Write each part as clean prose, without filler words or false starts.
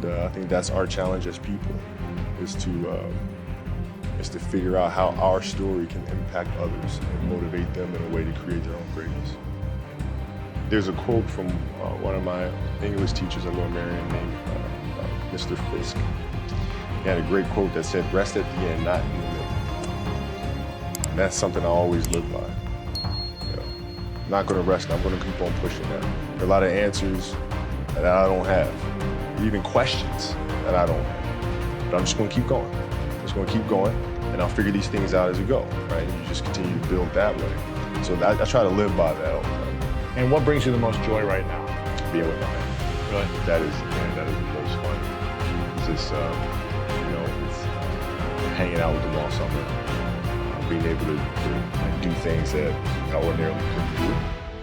And I think that's our challenge as people, is to figure out how our story can impact others and motivate them in a way to create their own greatness. There's a quote from one of my English teachers at Lower Merion named Mr. Fisk. He had a great quote that said, "Rest at the end, not in the middle." And that's something I always live by. You know, I'm not gonna rest, I'm gonna keep on pushing that. There are a lot of answers that I don't have, even questions that I don't have. But I'm just gonna keep going. I'm just gonna keep going, and I'll figure these things out as we go, right? And you just continue to build that way. So I try to live by that all the time. And what brings you the most joy right now? Being with my family. Really? That is the most fun. It's just, it's hanging out with them all summer, being able to do things that I ordinarily couldn't do.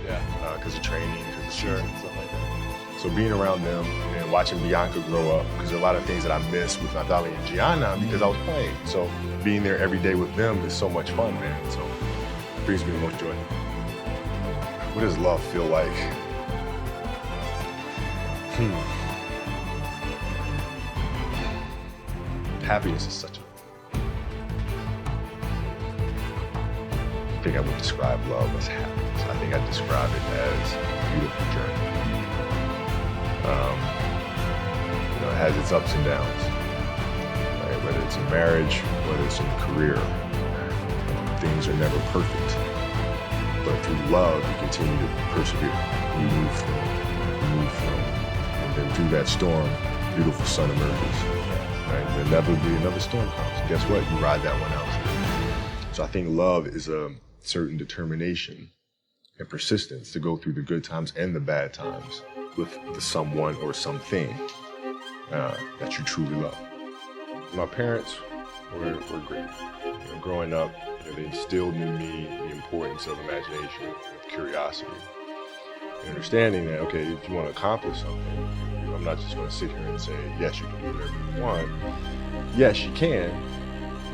Yeah. Because of training, because of season, stuff like that. So being around them and watching Bianca grow up, because there are a lot of things that I miss with Natalia and Gianna because I was playing. So being there every day with them is so much fun, man. So it brings me the most joy. What does love feel like? Happiness is such a... I think I would describe love as happiness. I think I'd describe it as a beautiful journey. It has its ups and downs, right? Whether it's in marriage, whether it's in career, things are never perfect. But through love, you continue to persevere. You move through it, and then through that storm, beautiful sun emerges. Right? Inevitably, another storm comes. Guess what? You ride that one out. So I think love is a certain determination and persistence to go through the good times and the bad times with the someone or something that you truly love. My parents were great. Growing up, they instilled in me the importance of imagination, of curiosity, and understanding that, okay, if you want to accomplish something, I'm not just going to sit here and say, yes, you can do whatever you want. Yes, you can,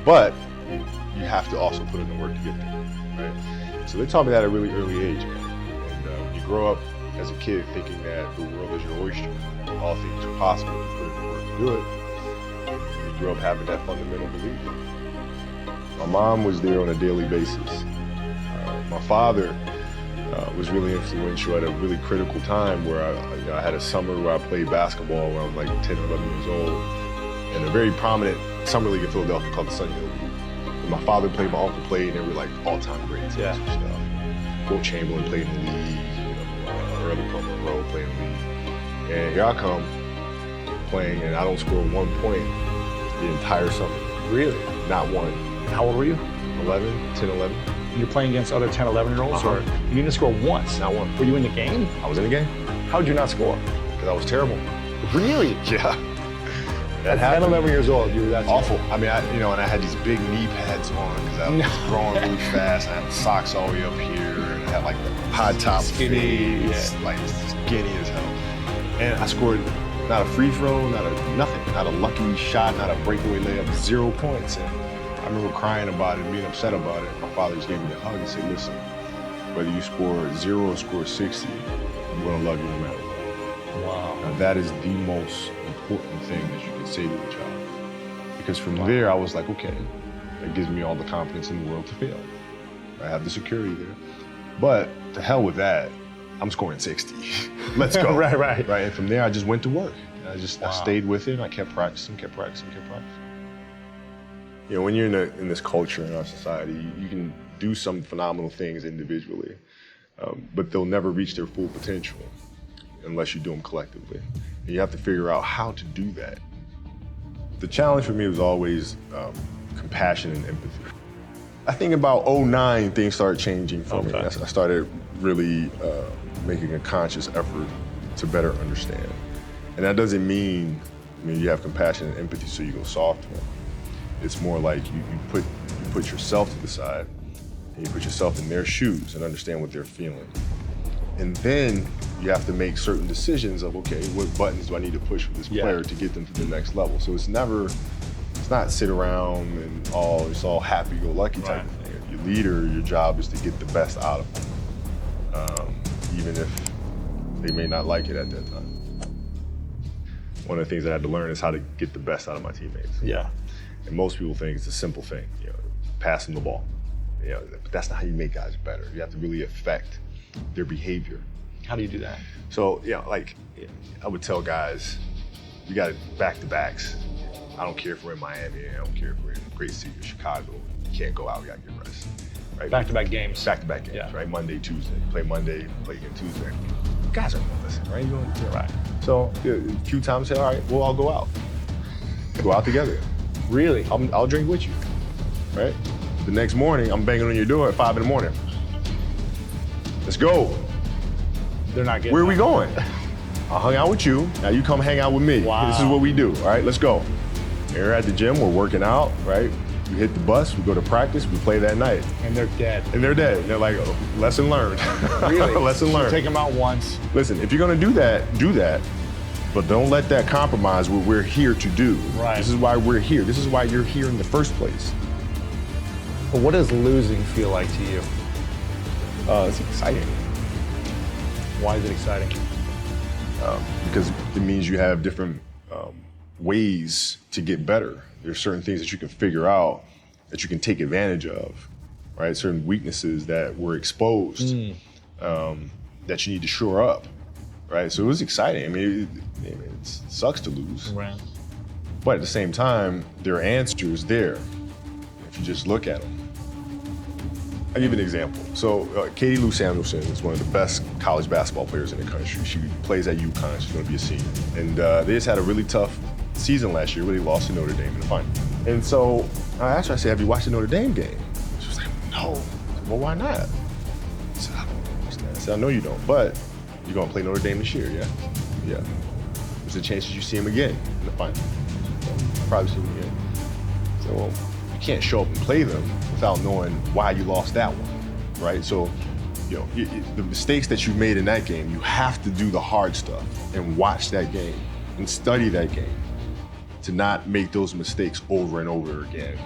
but you have to also put in the work to get there, right? So they taught me that at a really early age, man. And you grow up as a kid thinking that the world is your oyster. All things are possible if you put in the work to do it. You grow up having that fundamental belief. My mom was there on a daily basis. My father was really influential at a really critical time where I had a summer where I played basketball when I was like 10 or 11 years old in a very prominent summer league in Philadelphia called the Sun Hill League. And my father played, my uncle played, and they were like all-time greats and stuff. Will Chamberlain played in the league, Early Monroe played in the league. And here I come playing, and I don't score 1 point the entire summer. Really? Not one. How old were you? 10, 11. You're playing against other 10, 11-year-olds? Or you didn't score once? Not one. Were you in the game? I was in the game. How did you not score? Because I was terrible. Really? Yeah. At 10, 11 years old, you were that awful. I mean, and I had these big knee pads on because I was growing really fast. I had the socks all the way up here, and I had like the high top fades, like skinny as hell. And I scored not a free throw, nothing, not a lucky shot, not a breakaway layup, 0 points. And I remember crying about it, being upset about it. My father just gave me a hug and said, "Listen, whether you score 0 or score 60, I'm gonna love you no matter what." Wow. Now that is the most important thing that you can say to a child. Because from there, I was like, okay, that gives me all the confidence in the world to fail. I have the security there. But to hell with that, I'm scoring 60. Let's go. Right. And from there, I just went to work. I stayed with it, and I kept practicing. When you're in this culture in our society, you can do some phenomenal things individually, but they'll never reach their full potential unless you do them collectively. And you have to figure out how to do that. The challenge for me was always compassion and empathy. I think about 2009, things started changing for me. I started really making a conscious effort to better understand. And that doesn't mean, you have compassion and empathy so you go soft for them. It's more like you put yourself to the side and you put yourself in their shoes and understand what they're feeling. And then you have to make certain decisions of, okay, what buttons do I need to push for this player to get them to the next level? So it's not sit around and it's all happy-go-lucky type of thing. If you're a leader, your job is to get the best out of them, even if they may not like it at that time. one of the things I had to learn is how to get the best out of my teammates. Yeah. And most people think it's a simple thing, pass them the ball. But that's not how you make guys better. You have to really affect their behavior. How do you do that? So, I would tell guys, you got back-to-backs. I don't care if we're in Miami, I don't care if we're in Great City or Chicago. You can't go out, we gotta get rest. Right? Back-to-back games. Back-to-back games, yeah. Right? Monday, Tuesday. Play Monday, play again Tuesday. Guys aren't gonna listen, right? Right. So a few times, say, all right, we'll all go out. Go out together. Really? I'll drink with you, right? The next morning, I'm banging on your door at 5 a.m. Let's go. They're not getting Where are we going? I hung out with you, now you come hang out with me. Wow. This is what we do, all right? Let's go. We're at the gym, we're working out, right? We hit the bus, we go to practice, we play that night. And they're dead. And they're dead. They're like, oh, lesson learned. Really? Lesson learned. Take them out once. Listen, if you're gonna do that, but don't let that compromise what we're here to do. Right. This is why we're here. This is why you're here in the first place. But what does losing feel like to you? It's exciting. Why is it exciting? Because it means you have different ways to get better. There's certain things that you can figure out that you can take advantage of, right? Certain weaknesses that were exposed that you need to shore up, right? So it was exciting. I mean, it sucks to lose. Right. But at the same time, there are answers there if you just look at them. I'll give you an example. So Katie Lou Samuelson is one of the best college basketball players in the country. She plays at UConn. She's going to be a senior. And they just had a really tough season last year where they lost to Notre Dame in the final. And so I asked her, I said, have you watched the Notre Dame game? She was like, no. I said, well, why not? I said, I don't watch that. I said, I know you don't, but you're going to play Notre Dame this year, yeah? Yeah. There's a chance that you see him again in the final. So I'll probably see him again. So, well, you can't show up and play them without knowing why you lost that one, right? So, the mistakes that you made in that game, you have to do the hard stuff and watch that game and study that game to not make those mistakes over and over again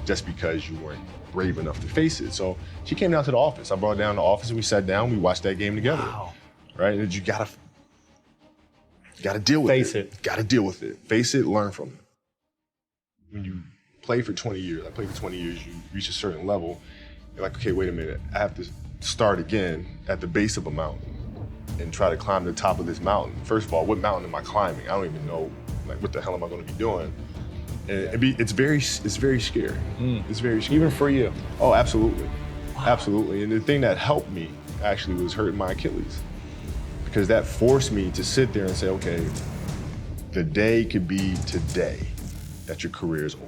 just because you weren't brave enough to face it. So she came down to the office. I brought her down to the office and we sat down, we watched that game together. Wow. Right? And you gotta deal with it. Face it. Gotta deal with it. Face it, learn from it. When you play for 20 years, I played for 20 years, you reach a certain level, you're like, okay, wait a minute, I have to start again at the base of a mountain and try to climb the top of this mountain. First of all, what mountain am I climbing? I don't even know, what the hell am I gonna be doing? And it's very scary. It's very scary. Even for you? Oh, absolutely. Wow. Absolutely. And the thing that helped me actually was hurting my Achilles, because that forced me to sit there and say, okay, the day could be today that your career is over.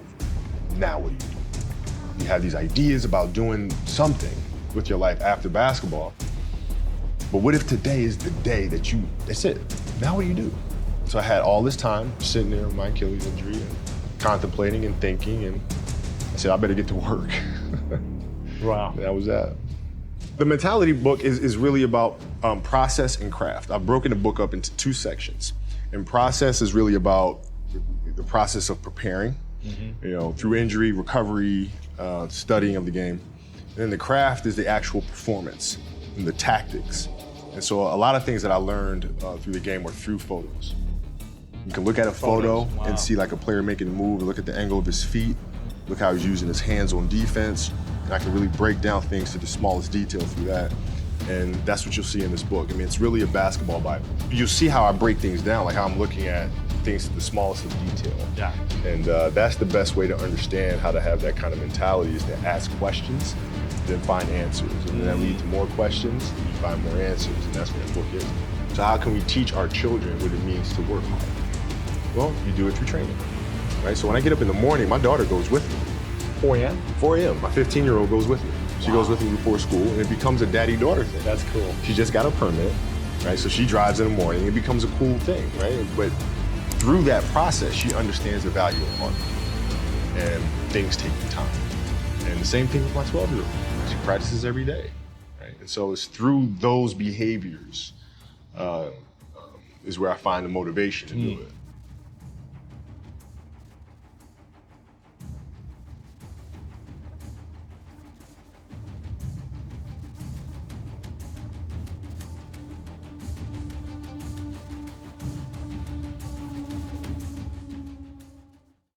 Now what do you do? You have these ideas about doing something with your life after basketball, but what if today is the day that's it? Now what do you do? So I had all this time sitting there with my Achilles injury and contemplating and thinking, and I said, I better get to work. Wow. And that was that. The mentality book is really about process and craft. I've broken the book up into 2 sections. And process is really about the process of preparing, through injury, recovery, studying of the game. And then the craft is the actual performance and the tactics. And so a lot of things that I learned through the game were through photos. You can look at a photo and see like a player making a move, look at the angle of his feet, look how he's using his hands on defense. And I can really break down things to the smallest detail through that. And that's what you'll see in this book. I mean, it's really a basketball Bible. You'll see how I break things down, like how I'm looking at things to the smallest of detail. Yeah. And that's the best way to understand how to have that kind of mentality, is to ask questions, then find answers. And then that leads to more questions, and you find more answers, and that's what the book is. So how can we teach our children what it means to work hard? Well, you do it through training, right? So when I get up in the morning, my daughter goes with me. 4 a.m.? 4 a.m. My 15-year-old goes with me. She goes with me before school, and it becomes a daddy-daughter thing. That's cool. She just got a permit, right? So she drives in the morning. It becomes a cool thing, right? But through that process, she understands the value of hard work, and things take time. And the same thing with my 12-year-old. She practices every day, right? And so it's through those behaviors is where I find the motivation to do it.